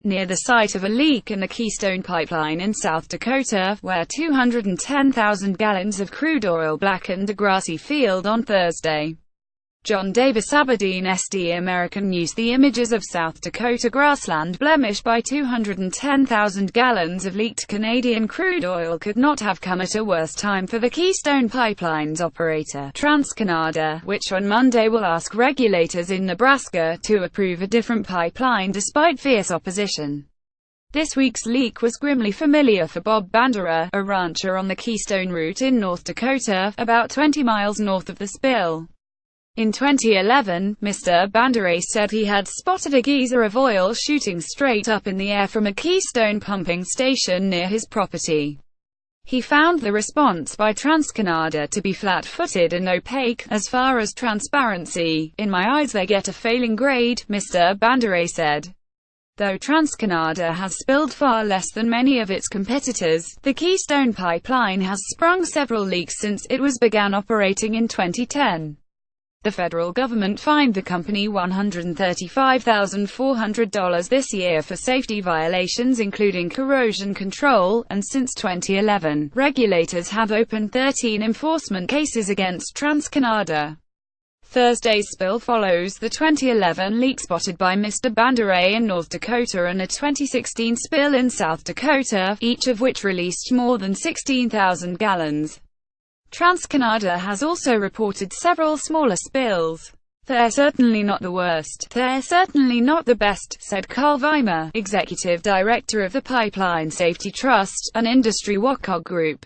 near the site of a leak in the Keystone Pipeline in South Dakota, where 210,000 gallons of crude oil blackened a grassy field on Thursday. DavisAberdeen SD American used the images of South Dakota grassland blemished by 210,000 gallons of leaked Canadian crude oil could not have come at a worse time for the Keystone Pipeline's operator, TransCanada, which on Monday will ask regulators in Nebraska to approve a different pipeline despite fierce opposition. This week's leak was grimly familiar for Bob Bandera, a rancher on the Keystone route in North Dakota, about 20 miles north of the spill. In 2011, Mr. Bandera said he had spotted a geyser of oil shooting straight up in the air from a Keystone pumping station near his property. He found the response by TransCanada to be flat-footed and opaque. As far as transparency, in my eyes they get a failing grade, Mr. Bandera said. Though TransCanada has spilled far less than many of its competitors, the Keystone Pipeline has sprung several leaks since it was began operating in 2010. The federal government fined the company $135,400 this year for safety violations including corrosion control, and since 2011, regulators have opened 13 enforcement cases against TransCanada. Thursday's spill follows the 2011 leak spotted by Mr. Bandera in North Dakota and a 2016 spill in South Dakota, each of which released more than 16,000 gallons. TransCanada has also reported several smaller spills. "They're certainly not the worst. They're certainly not the best," said Carl Weimer, executive director of the Pipeline Safety Trust, an industry watchdog group.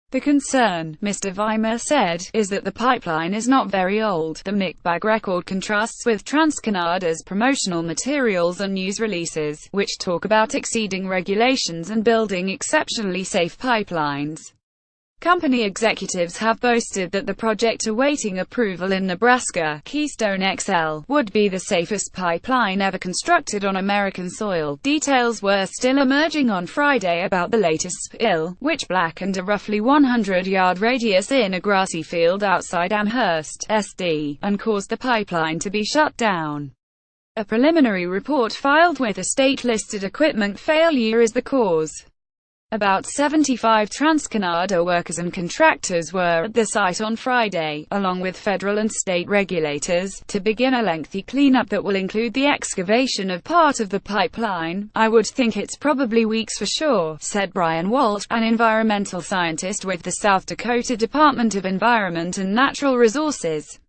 "The concern," Mr. Weimer said, "is that the pipeline is not very old." The mixed-bag record contrasts with TransCanada's promotional materials and news releases, which talk about exceeding regulations and building exceptionally safe pipelines. Company executives have boasted that the project awaiting approval in Nebraska, Keystone XL, would be the safest pipeline ever constructed on American soil. Details were still emerging on Friday about the latest spill, which blackened a roughly 100-yard radius in a grassy field outside Amherst, SD, and caused the pipeline to be shut down. A preliminary report filed with a state-listed equipment failure is the cause. About 75 TransCanada workers and contractors were at the site on Friday, along with federal and state regulators, to begin a lengthy cleanup that will include the excavation of part of the pipeline. "I would think it's probably weeks for sure," said Brian Walsh, an environmental scientist with the South Dakota Department of Environment and Natural Resources.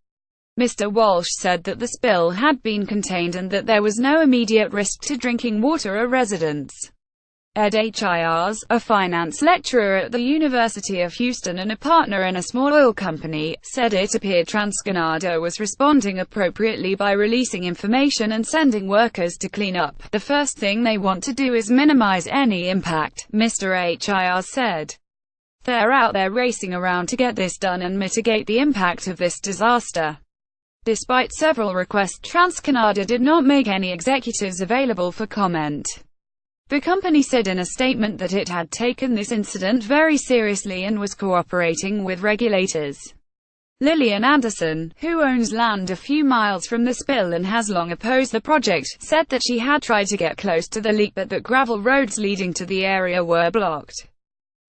Mr. Walsh said that the spill had been contained and that there was no immediate risk to drinking water or residents. Ed Hirs, a finance lecturer at the University of Houston and a partner in a small oil company, said it appeared TransCanada was responding appropriately by releasing information and sending workers to clean up. "The first thing they want to do is minimize any impact," Mr. Hirs said. "They're out there racing around to get this done and mitigate the impact of this disaster." Despite several requests, TransCanada did not make any executives available for comment. The company said in a statement that it had taken this incident very seriously and was cooperating with regulators. Lillian Anderson, who owns land a few miles from the spill and has long opposed the project, said that she had tried to get close to the leak but that gravel roads leading to the area were blocked.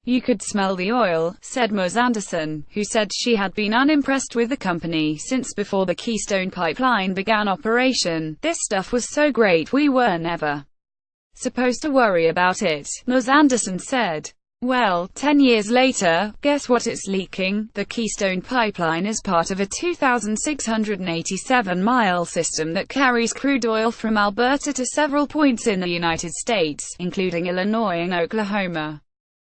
"You could smell the oil," said Ms. Anderson, who said she had been unimpressed with the company since before the Keystone Pipeline began operation. "This stuff was so great we were never supposed to worry about it," Ms. Anderson said. "Well, 10 years later, guess what, it's leaking." The Keystone Pipeline is part of a 2,687-mile system that carries crude oil from Alberta to several points in the United States, including Illinois and Oklahoma.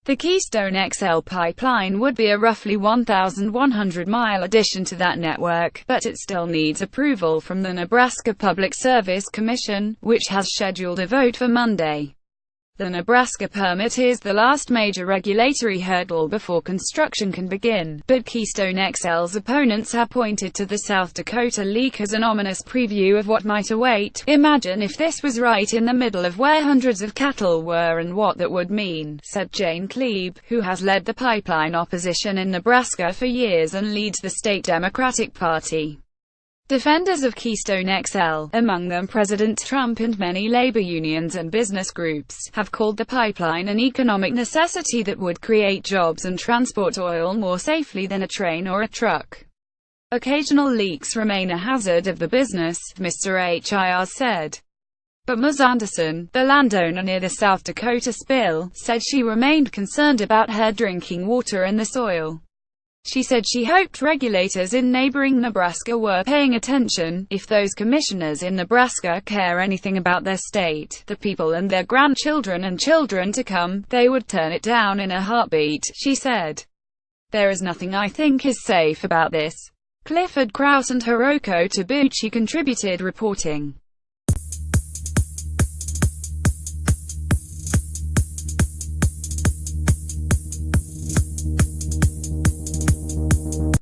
The Keystone XL pipeline would be a roughly 1,100-mile addition to that network, but it still needs approval from the Nebraska Public Service Commission, which has scheduled a vote for Monday. The Nebraska permit is the last major regulatory hurdle before construction can begin, but Keystone XL's opponents have pointed to the South Dakota leak as an ominous preview of what might await. "Imagine if this was right in the middle of where hundreds of cattle were and what that would mean," said Jane Klebe, who has led the pipeline opposition in Nebraska for years and leads the state Democratic Party. Defenders of Keystone XL, among them President Trump and many labor unions and business groups, have called the pipeline an economic necessity that would create jobs and transport oil more safely than a train or a truck. Occasional leaks remain a hazard of the business, Mr. HIR said. But Ms. Anderson, the landowner near the South Dakota spill, said she remained concerned about her drinking water and the soil. She said she hoped regulators in neighboring Nebraska were paying attention. If those commissioners in Nebraska care anything about their state, the people and their grandchildren and children to come, they would turn it down in a heartbeat, she said. There is nothing I think is safe about this. Clifford Krause and Hiroko Tabuchi contributed reporting.